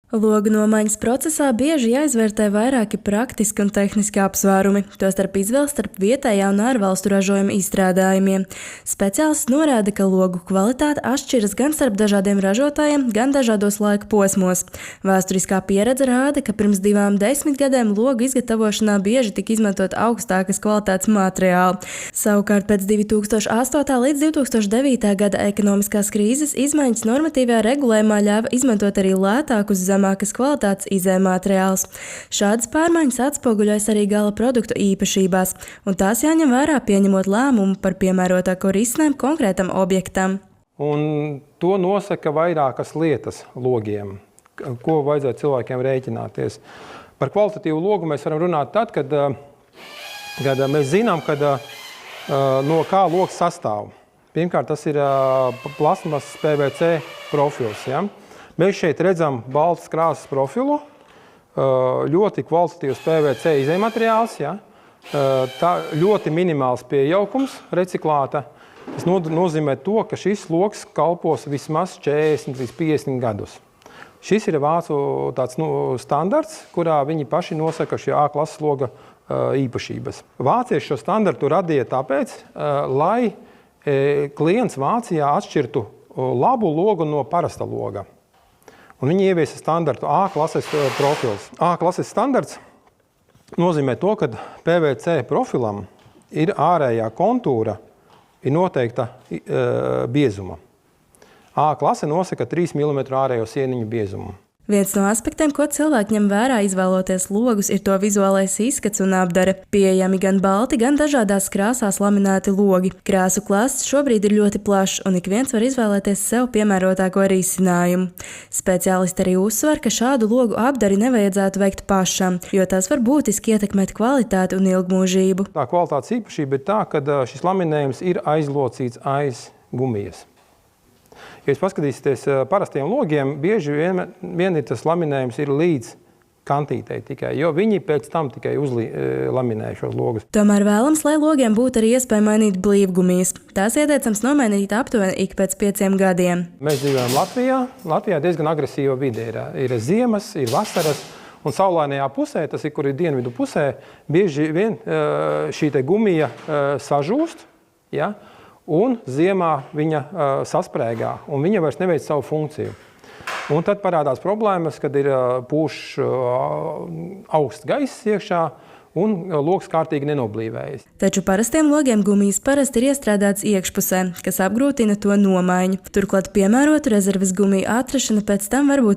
Logu nomaiņas procesā bieži jāizvērtē vairāki praktiski un tehniski apsvērumi, tostarp izvēle starp vietējā un ārvalstu ražojuma izstrādājumiem. Speciālists norāda, ka logu kvalitāte atšķiras gan starp dažādiem ražotājiem, gan dažādos laika posmos. Vēsturiskā pieredze rāda, ka pirms 10 gadiem logu izgatavošanā bieži tika izmantot augstākas kvalitātes materiāli. Savukārt pēc 2008. līdz 2009. gada ekonomiskās krīzes izmaiņas normatīvajā regulējumā ļāva izmantot arī lētākus zemākas kvalitātes izējmateriālus. Šādas pārmaiņas atspoguļojas arī gala produktu īpašībās, un tās jāņem vērā pieņemot lēmumu par piemērotāko risinājumu konkrētam objektam. Un to nosaka vairākas lietas logiem, ko vajadzētu cilvēkiem rēķināties. Par kvalitatīvu logu mēs varam runāt tad, kad mēs zinām, no kā logs sastāv. Pirmkārt, tas ir plasmasas PVC profils. Ja? Mēs šeit redzam baltas krāsas profilu, ļoti kvalitatīvs PVC izejmateriāls, ja? Tā ļoti minimāls piejaukums reciklāta. Tas nozīmē to, ka šis logs kalpos vismaz 40 līdz 50 gadus. Šis ir vācu tāds, standarts, kurā viņi paši nosaka šī A klases loga īpašības. Vācieši šo standartu radīja tāpēc, lai klients Vācijā atšķirtu labu logu no parasta loga. Un viņi ieviesa standartu A klases profils. A klases standarts nozīmē to, ka PVC profilam ir ārējā kontūra, ir noteikta biezuma. A klase nosaka 3 mm ārējo sieniņu biezumu. Viens no aspektiem, ko cilvēki ņem vērā izvēloties logus, ir to vizuālais izskats un apdare. Pieejami gan balti, gan dažādās krāsās laminēti logi. Krāsu klāsts šobrīd ir ļoti plašs, un ik viens var izvēlēties sev piemērotāko risinājumu. Speciālisti arī uzsver, ka šādu logu apdari nevajadzētu veikt pašam, jo tas var būtiski ietekmēt kvalitāti un ilgmūžību. Tā kvalitātes īpašība ir tā, ka šis laminējums ir aizlocīts aiz gumijas. Ja jūs paskatīsieties parastiem logiem, bieži vien ir tas laminējums ir līdz kantītei tikai, jo viņi pēc tam tikai laminē šos logus. Tomēr vēlams, lai logiem būtu arī iespēja mainīt blīvgumijas. Tās ieteicams nomainīt aptuveni ik pēc 5 gadiem. Mēs dzīvojam Latvijā. Latvijā diezgan agresīva vide ir ziemas, ir vasaras, un saulainajā pusē, tas ir, kur ir dienvidu pusē, bieži vien šī te gumija sažūst, ja? Un ziemā viņa sasprēgā, un viņa vairs neveic savu funkciju. Un tad parādās problēmas, kad ir pūš augsts gaiss iekšā, un logs kārtīgi nenoblīvējas. Taču parastiem logiem gumijas parasti ir iestrādāts iekšpusē, kas apgrūtina to nomaiņu. Turklāt piemērotu rezerves gumiju atrašana pēc tam var būt